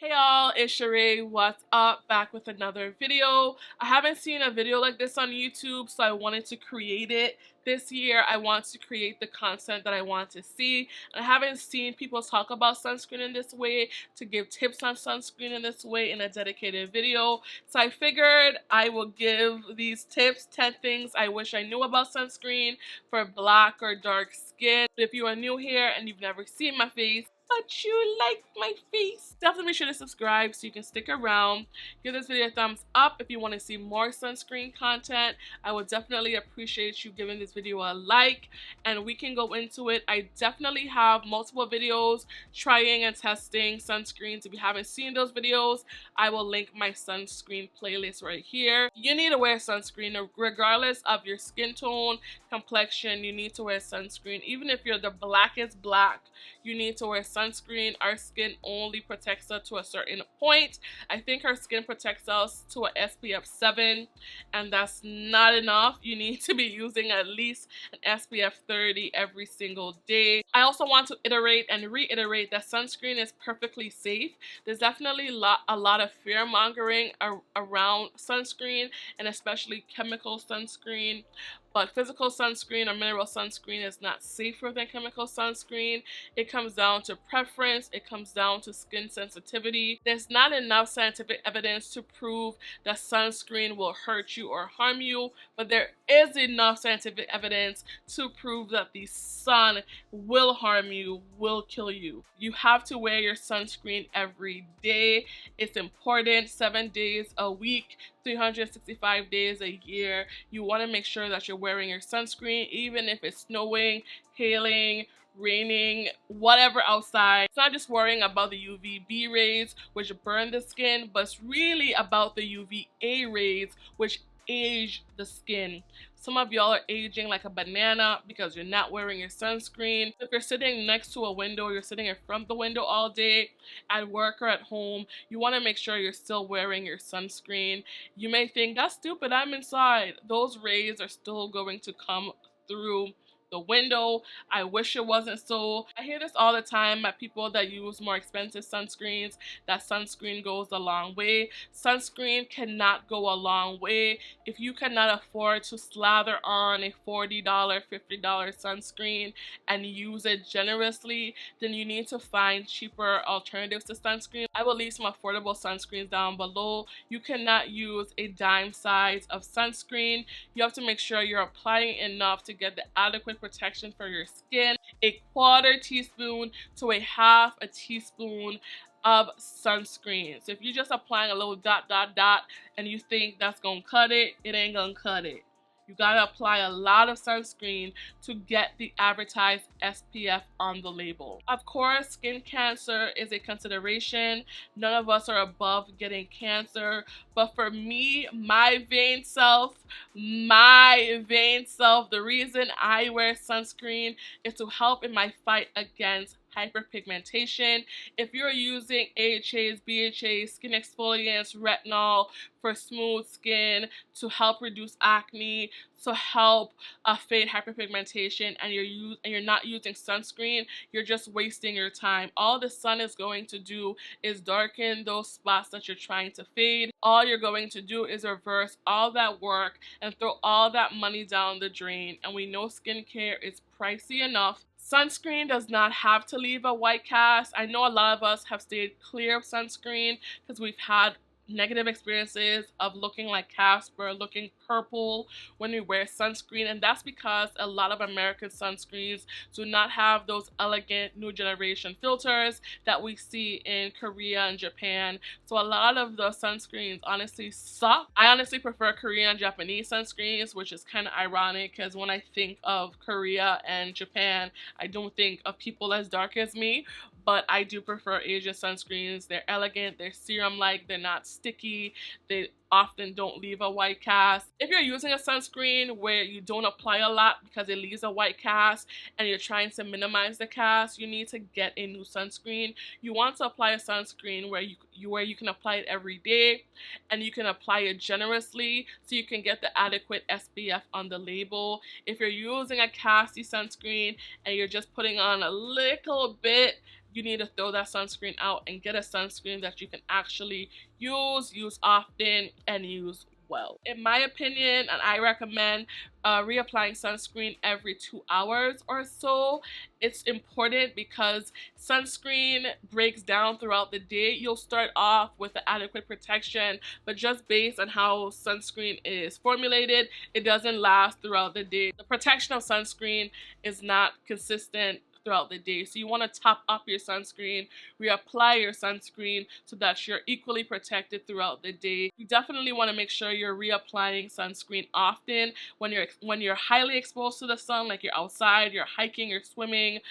Hey y'all, it's SheRea. What's up? Back with another video. I haven't seen a video like this on YouTube, so I wanted to create it this year. I want to create the content that I want to see. And I haven't seen people talk about sunscreen in this way, to give tips on sunscreen in this way in a dedicated video. So I figured I will give these tips, 10 things I wish I knew about sunscreen for black or dark skin. If you are new here and you've never seen my face, but you like my face, definitely be sure to subscribe so you can stick around. Give this video a thumbs up if you want to see more sunscreen content. I would definitely appreciate you giving this video a like, and we can go into it. I definitely have multiple videos trying and testing sunscreens. If you haven't seen those videos, I will link my sunscreen playlist right here. You need to wear sunscreen regardless of your skin tone, complexion. You need to wear sunscreen. Even if you're the blackest black, you need to wear sunscreen. Our skin only protects us to a certain point. I think our skin protects us to an SPF 7, and that's not enough. You need to be using at least an SPF 30 every single day. I also want to iterate and reiterate that sunscreen is perfectly safe. There's definitely a lot of fear mongering around sunscreen, and especially chemical sunscreen. But physical sunscreen or mineral sunscreen is not safer than chemical sunscreen. It comes down to preference. It comes down to skin sensitivity. There's not enough scientific evidence to prove that sunscreen will hurt you or harm you, but there is enough scientific evidence to prove that the sun will harm you, will kill you. You have to wear your sunscreen every day. It's important, 7 days a week, 365 days a year. You want to make sure that you're wearing your sunscreen, even if it's snowing, hailing, raining, whatever outside. It's not just worrying about the UVB rays, which burn the skin, but it's really about the UVA rays, which age the skin. Some of y'all are aging like a banana because you're not wearing your sunscreen. If you're sitting next to a window, you're sitting in front of the window all day at work or at home, you want to make sure you're still wearing your sunscreen. You may think, that's stupid, I'm inside. Those rays are still going to come through the window. I wish it wasn't so. I hear this all the time by people that use more expensive sunscreens, that sunscreen goes a long way. Sunscreen cannot go a long way. If you cannot afford to slather on a $40, $50 sunscreen and use it generously, then you need to find cheaper alternatives to sunscreen. I will leave some affordable sunscreens down below. You cannot use a dime size of sunscreen. You have to make sure you're applying enough to get the adequate protection for your skin. A 1/4 teaspoon to a 1/2 teaspoon of sunscreen. So if you're just applying a little dot and you think that's gonna cut it, it ain't gonna cut it. You gotta apply a lot of sunscreen to get the advertised SPF on the label. Of course, skin cancer is a consideration. None of us are above getting cancer, but for me, my vain self, the reason I wear sunscreen is to help in my fight against hyperpigmentation. If you're using AHAs, BHAs, skin exfoliants, retinol for smooth skin, to help reduce acne, to help fade hyperpigmentation, and you're not using sunscreen, you're just wasting your time. All the sun is going to do is darken those spots that you're trying to fade. All you're going to do is reverse all that work and throw all that money down the drain. And we know skincare is pricey enough. Sunscreen does not have to leave a white cast. I know a lot of us have stayed clear of sunscreen because we've had negative experiences of looking like Casper, looking purple when we wear sunscreen, and that's because a lot of American sunscreens do not have those elegant new generation filters that we see in Korea and Japan. So a lot of the sunscreens honestly suck. I honestly prefer Korean and Japanese sunscreens, which is kind of ironic because when I think of Korea and Japan, I don't think of people as dark as me. But I do prefer Asian sunscreens. They're elegant, they're serum-like, they're not sticky, they often don't leave a white cast. If you're using a sunscreen where you don't apply a lot because it leaves a white cast and you're trying to minimize the cast, you need to get a new sunscreen. You want to apply a sunscreen where you can apply it every day, and you can apply it generously so you can get the adequate SPF on the label. If you're using a casty sunscreen and you're just putting on a little bit, you need to throw that sunscreen out and get a sunscreen that you can actually use often, and use well. In my opinion, and I recommend reapplying sunscreen every 2 hours or so. It's important because sunscreen breaks down throughout the day. You'll start off with the adequate protection, but just based on how sunscreen is formulated, it doesn't last throughout the day. The protection of sunscreen is not consistent throughout the day. So you want to top up your sunscreen, reapply your sunscreen so that you're equally protected throughout the day. You definitely want to make sure you're reapplying sunscreen often when you're highly exposed to the sun, like you're outside, you're hiking, you're swimming,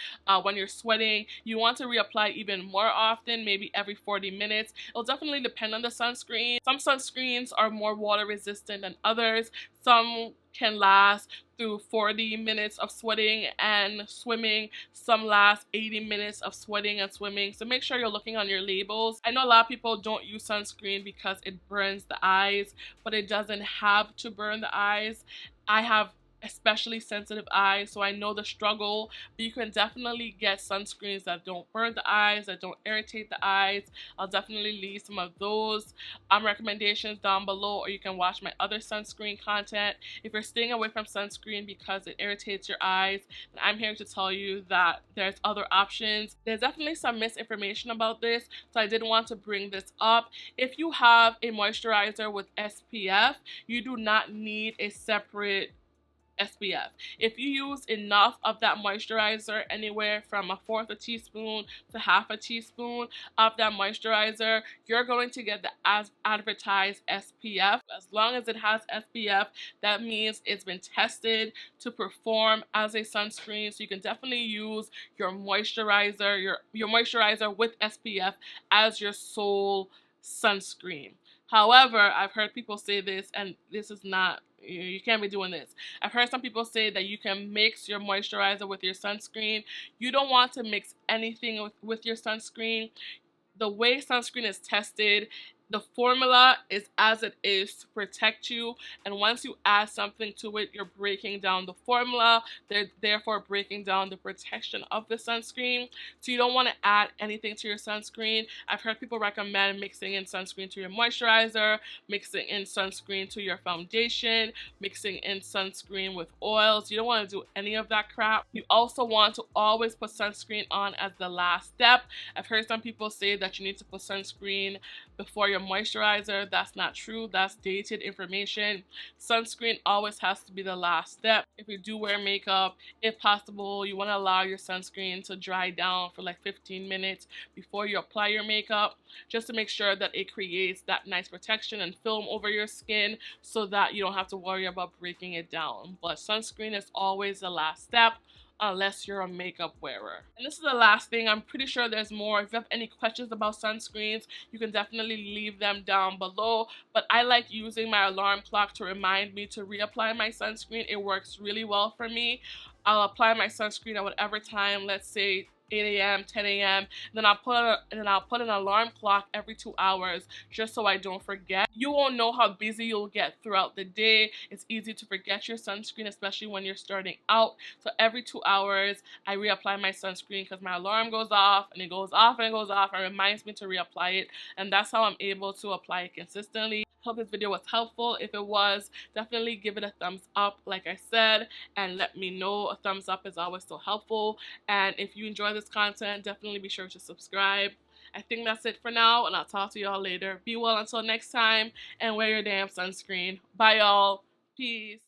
when you're sweating. You want to reapply even more often, maybe every 40 minutes. It'll definitely depend on the sunscreen. Some sunscreens are more water resistant than others. Some can last through 40 minutes of sweating and swimming. Some last 80 minutes of sweating and swimming. So make sure you're looking on your labels. I know a lot of people don't use sunscreen because it burns the eyes, but it doesn't have to burn the eyes. I have especially sensitive eyes, so I know the struggle, but you can definitely get sunscreens that don't burn the eyes, that don't irritate the eyes. I'll definitely leave some of those recommendations down below, or you can watch my other sunscreen content. If you're staying away from sunscreen because it irritates your eyes, then I'm here to tell you that there's other options. There's definitely some misinformation about this, so I did want to bring this up. If you have a moisturizer with SPF, you do not need a separate SPF. If you use enough of that moisturizer, anywhere from 1/4 a teaspoon to 1/2 a teaspoon of that moisturizer, you're going to get the as advertised SPF. As long as it has SPF, that means it's been tested to perform as a sunscreen. So you can definitely use your moisturizer, your moisturizer with SPF as your sole sunscreen. However, I've heard people say this, and this is not, you can't be doing this. I've heard some people say that you can mix your moisturizer with your sunscreen. You don't want to mix anything with your sunscreen. The way sunscreen is tested, the formula is as it is to protect you, and once you add something to it, you're breaking down the formula. They're therefore breaking down the protection of the sunscreen. So you don't want to add anything to your sunscreen. I've heard people recommend mixing in sunscreen to your moisturizer, mixing in sunscreen to your foundation, mixing in sunscreen with oils. You don't want to do any of that crap. You also want to always put sunscreen on as the last step. I've heard some people say that you need to put sunscreen before your moisturizer. That's not true. That's dated information. Sunscreen always has to be the last step. If you do wear makeup, if possible, you want to allow your sunscreen to dry down for like 15 minutes before you apply your makeup, just to make sure that it creates that nice protection and film over your skin so that you don't have to worry about breaking it down. But sunscreen is always the last step, unless you're a makeup wearer. And this is the last thing. I'm pretty sure there's more. If you have any questions about sunscreens, you can definitely leave them down below. But I like using my alarm clock to remind me to reapply my sunscreen. It works really well for me. I'll apply my sunscreen at whatever time, let's say 8 a.m., 10 a.m. Then I'll put an alarm clock every 2 hours just so I don't forget. You won't know how busy you'll get throughout the day. It's easy to forget your sunscreen, especially when you're starting out. So every 2 hours, I reapply my sunscreen because my alarm goes off and it goes off and it goes off and reminds me to reapply it. And that's how I'm able to apply it consistently. Hope this video was helpful. If it was, definitely give it a thumbs up like I said, and let me know. A thumbs up is always so helpful. And if you enjoy this content, definitely be sure to subscribe. I think that's it for now, and I'll talk to y'all later. Be well until next time, and wear your damn sunscreen. Bye y'all. Peace.